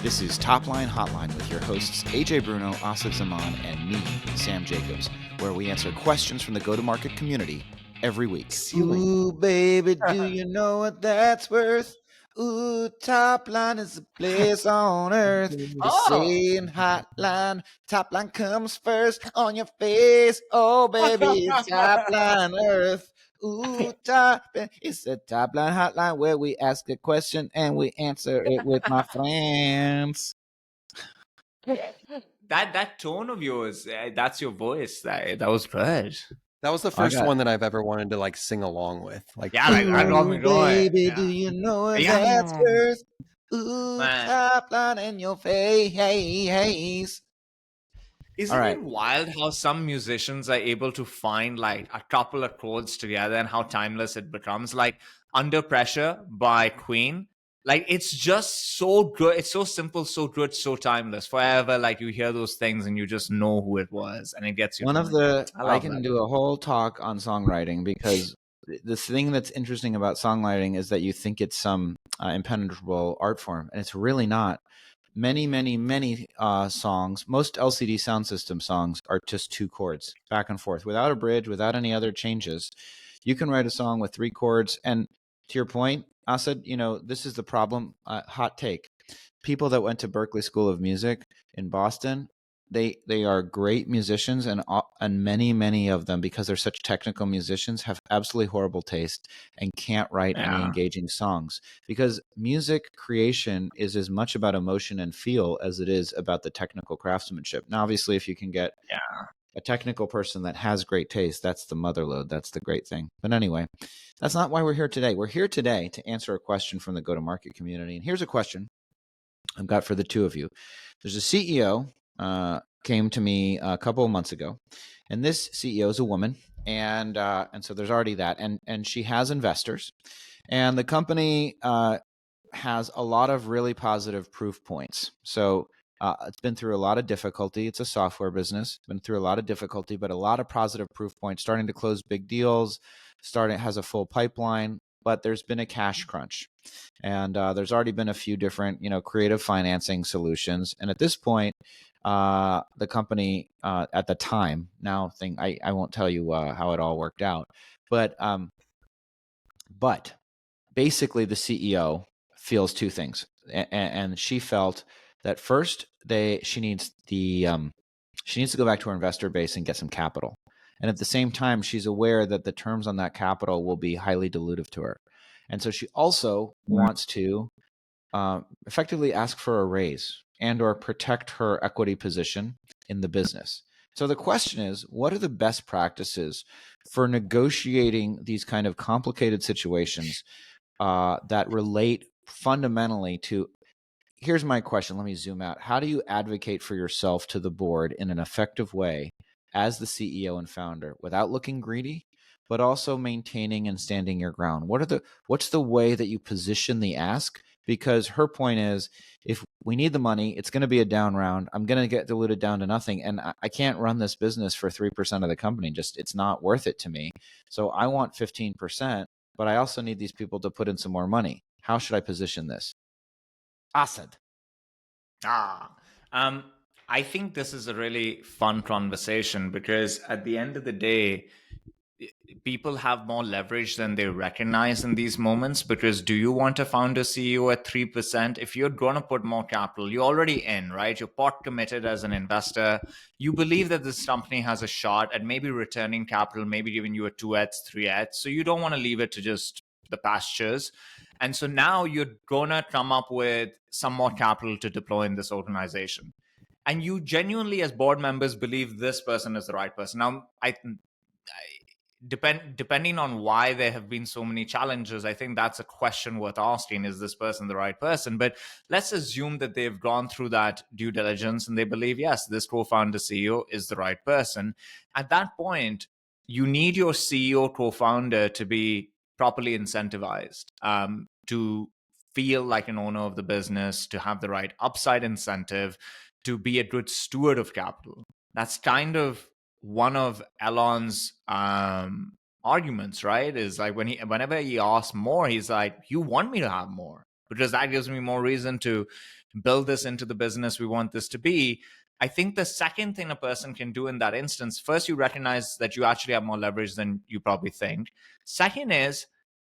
This is Topline Hotline with your hosts AJ Bruno, Asif Zaman, and me, Sam Jacobs, where we answer questions from the go-to-market community every week. Ooh, baby, do you know what that's worth? Ooh, Topline is a place on earth. It's saying hotline. Topline comes first on your face. Oh, baby, it's Topline Earth. Ooh, it's a Topline Hotline where we ask a question and we answer it with my friends. That tone of yours, that's your voice. That was good. That was the first one that I've ever wanted to like sing along with. Like, yeah, like that got me going. Baby, Yeah. do you know what that's worth? Ooh, Topline in your face. Isn't it wild how some musicians are able to find like a couple of chords together and how timeless it becomes? Like Under Pressure by Queen. Like it's just so good. It's so simple, so good, so timeless. Forever, like you hear those things and you just know who it was, and it gets you. I can do a whole talk on songwriting because the thing that's interesting about songwriting is that you think it's some impenetrable art form, and it's really not. Many songs, most LCD sound system songs are just two chords back and forth without a bridge, without any other changes. You can write a song with three chords. And to your point, Asad, this is the problem. Hot take. People that went to Berklee School of Music in Boston, they are great musicians, and many of them, because they're such technical musicians, have absolutely horrible taste and can't write any engaging songs, because music creation is as much about emotion and feel as it is about the technical craftsmanship. Now, obviously, if you can get a technical person that has great taste, that's the motherlode. That's the great thing. But anyway, that's not why we're here today. We're here today to answer a question from the go-to-market community. And here's a question I've got for the two of you. There's a CEO came to me a couple of months ago, and this CEO is a woman, and so there's already that, and she has investors, and the company has a lot of really positive proof points. So it's been through a lot of difficulty. It's a software business, been through a lot of difficulty, but a lot of positive proof points, starting to close big deals, has a full pipeline, but there's been a cash crunch. And there's already been a few different, creative financing solutions. And at this point, the company at the time, I won't tell you how it all worked out, but basically the CEO feels two things, and she felt that first she needs to go back to her investor base and get some capital, and at the same time she's aware that the terms on that capital will be highly dilutive to her, and so she also wants to effectively ask for a raise and or protect her equity position in the business. So the question is, what are the best practices for negotiating these kind of complicated situations that relate fundamentally to, here's my question, let me zoom out. How do you advocate for yourself to the board in an effective way as the CEO and founder without looking greedy, but also maintaining and standing your ground? What's the way that you position the ask? Because her point is, if we need the money, it's going to be a down round. I'm going to get diluted down to nothing. And I can't run this business for 3% of the company. It's not worth it to me. So I want 15%, but I also need these people to put in some more money. How should I position this? Asad. I think this is a really fun conversation because at the end of the day, people have more leverage than they recognize in these moments. Because do you want to found a CEO at 3%? If you're going to put more capital, you're already in, right? You're pot committed as an investor. You believe that this company has a shot at maybe returning capital, maybe giving you a 2x, 3x. So you don't want to leave it to just the pastures. And so now you're going to come up with some more capital to deploy in this organization. And you genuinely, as board members, believe this person is the right person. Now, depending on why there have been so many challenges, I think that's a question worth asking. Is this person the right person? But let's assume that they've gone through that due diligence and they believe, yes, this co-founder CEO is the right person. At that point, you need your CEO co-founder to be properly incentivized, to feel like an owner of the business, to have the right upside incentive, to be a good steward of capital. That's kind of one of Elon's arguments, right? Is like whenever he asks more, he's like, "You want me to have more, because that gives me more reason to build this into the business we want this to be. I think the second thing a person can do in that instance, first, you recognize that you actually have more leverage than you probably think. Second is,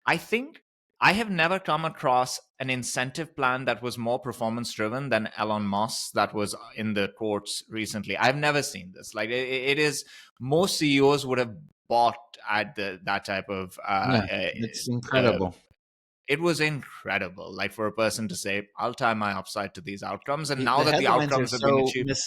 I think I have never come across an incentive plan that was more performance driven than Elon Musk that was in the courts recently. I've never seen this. Like it is, most CEOs would have bought at that type of it's incredible. it was incredible, like for a person to say, I'll tie my upside to these outcomes. And now The that the headlines are outcomes have been achieved,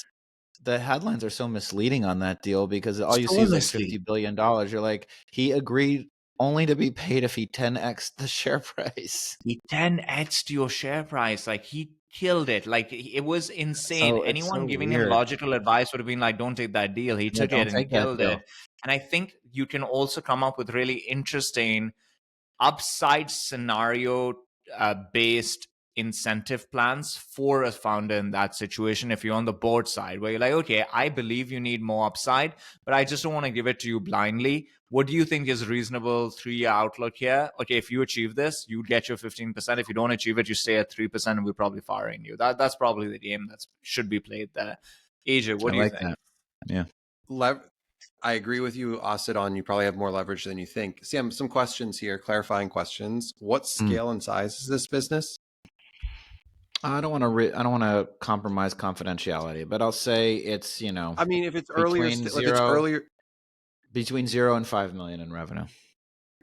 the headlines are so misleading on that deal because all you So see is like misleading. $50 billion. You're like, he agreed only to be paid if he 10x the share price. he 10x your share price. Like he killed it. Like it was insane. So it's Anyone so giving him weird. logical advice would have been like, don't take that deal. He Yeah, took don't it and he take that killed deal. it. And I think you can also come up with really interesting upside scenario based incentive plans for a founder in that situation. If you're on the board side where you're like, okay, I believe you need more upside, but I just don't want to give it to you blindly. What do you think is reasonable 3-year outlook here? Okay, if you achieve this, you get your 15%. If you don't achieve it, you stay at 3% and we're probably firing you. That's probably the game that should be played there. AJ, what do you think? That. Yeah. I agree with you, Asid, on you probably have more leverage than you think. Sam, some questions here, clarifying questions. What scale and size is this business? I don't want to compromise confidentiality, but I'll say it's, I mean, if it's earlier, between 0 and 5 million in revenue.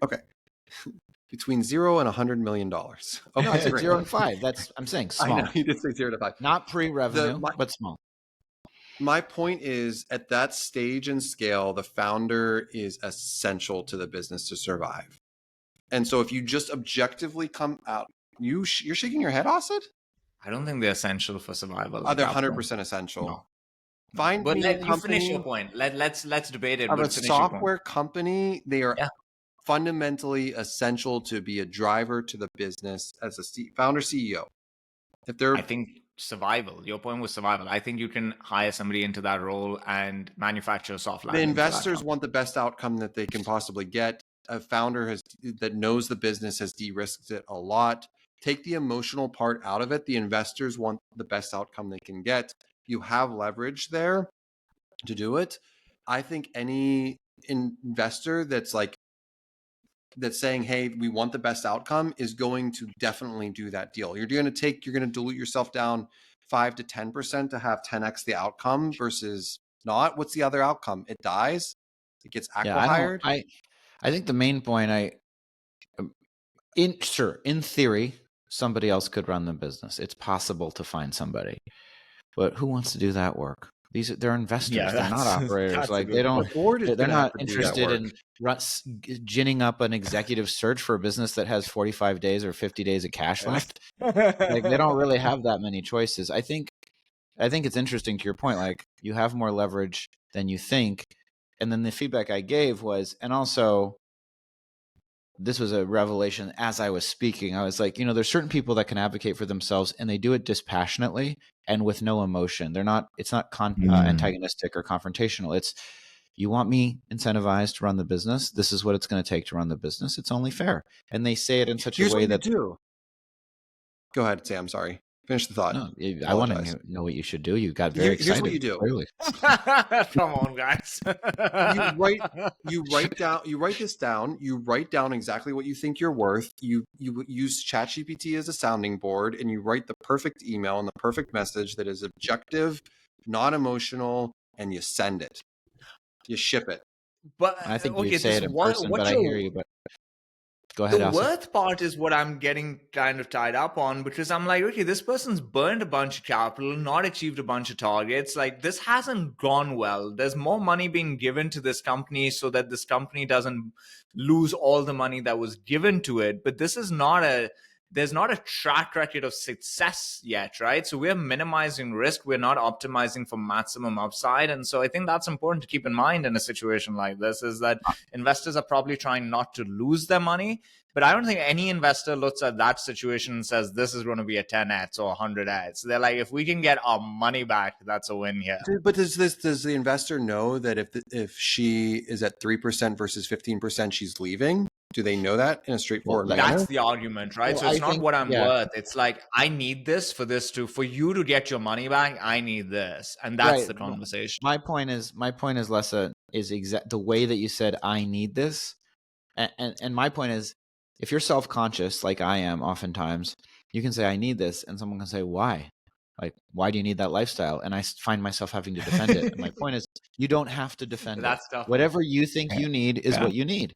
Okay. Between 0 and $100 million. Okay, no, I said 0 and 5. I'm saying small. I know, you did say 0 to 5. Not pre-revenue, but small. My point is, at that stage and scale, the founder is essential to the business to survive. And so if you just objectively come out, you're shaking your head, Asid? I don't think they're essential for survival. They're 100% essential. No. Find but me let a you company, finish your point. Let's debate it. Of a software company, they are fundamentally essential to be a driver to the business as a founder CEO. I think survival. Your point was survival. I think you can hire somebody into that role and manufacture a soft landing. The investors want the best outcome that they can possibly get. A founder that knows the business has de-risked it a lot. Take the emotional part out of it. The investors want the best outcome they can get. You have leverage there to do it. I think any investor that's saying, hey, we want the best outcome is going to definitely do that deal. You're going to dilute yourself down 5 to 10% to have 10x the outcome versus not. What's the other outcome? It dies. It gets acqui-hired. I think the main point, in theory, somebody else could run the business. It's possible to find somebody, but who wants to do that work? They're investors. Yeah, they're not operators. Like they're not interested in ginning up an executive search for a business that has 45 days or 50 days of cash left. Like they don't really have that many choices. I think it's interesting to your point. Like you have more leverage than you think. And then the feedback I gave was, and also this was a revelation as I was speaking. I was like, there's certain people that can advocate for themselves and they do it dispassionately and with no emotion. It's not antagonistic or confrontational. It's, you want me incentivized to run the business. This is what it's going to take to run the business. It's only fair. And they say it in such a way that. Go ahead, Sam. Sorry. Finish the thought. No, I want to know what you should do. You got very excited. Here's what you do. Clearly. Come on, guys. You write this down. You write down exactly what you think you're worth. You use ChatGPT as a sounding board, and you write the perfect email and the perfect message that is objective, non-emotional, and you send it. You ship it. But I think you say it in person, but I hear you. But go ahead. The worth part is what I'm getting kind of tied up on, because I'm like, okay, this person's burned a bunch of capital, not achieved a bunch of targets. Like this hasn't gone well. There's more money being given to this company so that this company doesn't lose all the money that was given to it. But this is there's not a track record of success yet, right? So we're minimizing risk. We're not optimizing for maximum upside. And so I think that's important to keep in mind in a situation like this, is that investors are probably trying not to lose their money. But I don't think any investor looks at that situation and says, this is going to be a 10x or 100x. They're like, if we can get our money back, that's a win here. But does the investor know that if she is at 3% versus 15%, she's leaving? Do they know that in a straightforward Well, manner? That's the argument, right? Well, So it's I not think- what I'm yeah. worth. It's like, I need this for you to get your money back. I need this. And that's Right. the conversation. My point is less is exact the way that you said I need this, and my point is, if you're self-conscious like I am, oftentimes you can say I need this, and someone can say why, like why do you need that lifestyle, and I find myself having to defend it. And my point is, you don't have to defend That's it. tough. Whatever you think you need is Yeah. what you need.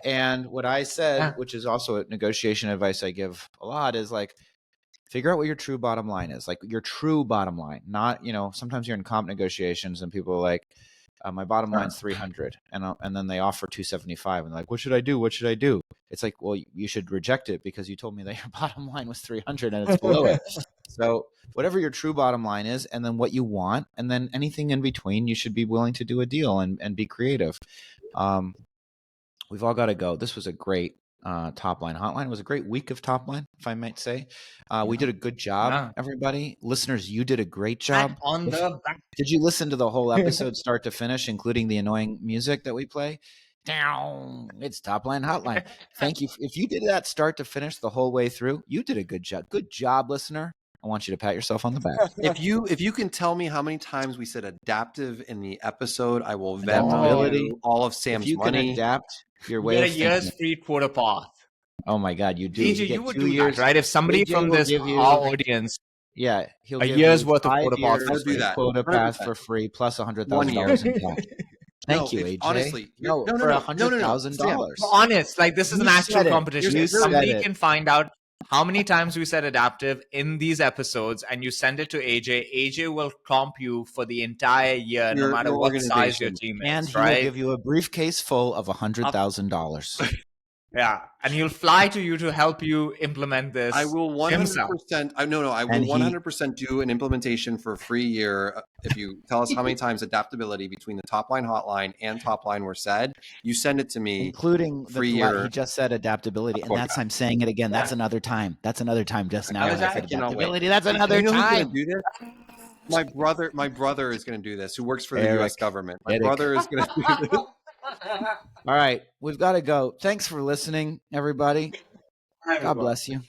And what I said, Yeah. which is also a negotiation advice I give a lot, is like, figure out what your true bottom line is, like your true bottom line, not, sometimes you're in comp negotiations and people are like, my bottom line's 300 and then they offer 275 and they're like, what should I do? What should I do? It's like, well, you should reject it because you told me that your bottom line was 300 and it's below it. So whatever your true bottom line is, and then what you want, and then anything in between, you should be willing to do a deal and be creative. We've all got to go. This was a great Topline Hotline. It was a great week of Topline, if I might say. We did a good job, everybody. Listeners, you did a great job. Pat on the back. Did you listen to the whole episode start to finish, including the annoying music that we play? Down. It's Topline Hotline. Thank you. If you did that start to finish the whole way through, you did a good job. Good job, listener. I want you to pat yourself on the back. If you can tell me how many times we said adaptive in the episode, I will vend Adaptability. all of If Sam's you can money. adapt your You way get of a year's thinking. free quarter path. Oh my God, you do. AJ, get you would 2 do years, that, right? If somebody AJ from will this give you- our audience, Yeah, he'll a give year's you worth of 5 quota path years for I'll do free. that. quota path 100%. for free plus $100,000 1 in cash. Thank you, if- AJ. honestly, no, no, for no, $100,000. But honest, like this is You an actual said it. competition. You If said somebody it. can find out how many times we said adaptive in these episodes and you send it to AJ, AJ will comp you for the entire year, no Your- matter your what size your organization. team And is, he will right? give you a briefcase full of $100,000. Yeah. And he'll fly to you to help you implement this. I will 100%. I will And he- 100% do an implementation for a free year if you tell us how many times adaptability between the Topline Hotline and Topline were said. You send it to me. Including the free year. he just said adaptability, and that's I'm saying it again. That's another time. That's another time. Just now, when I said cannot wait. adaptability. That's another You know who's time. going to do this? My brother is going to do this. Who works for the Eric. U.S. government? My Eric. brother is going to do this. All right, we've got to go. Thanks for listening, everybody. God bless you.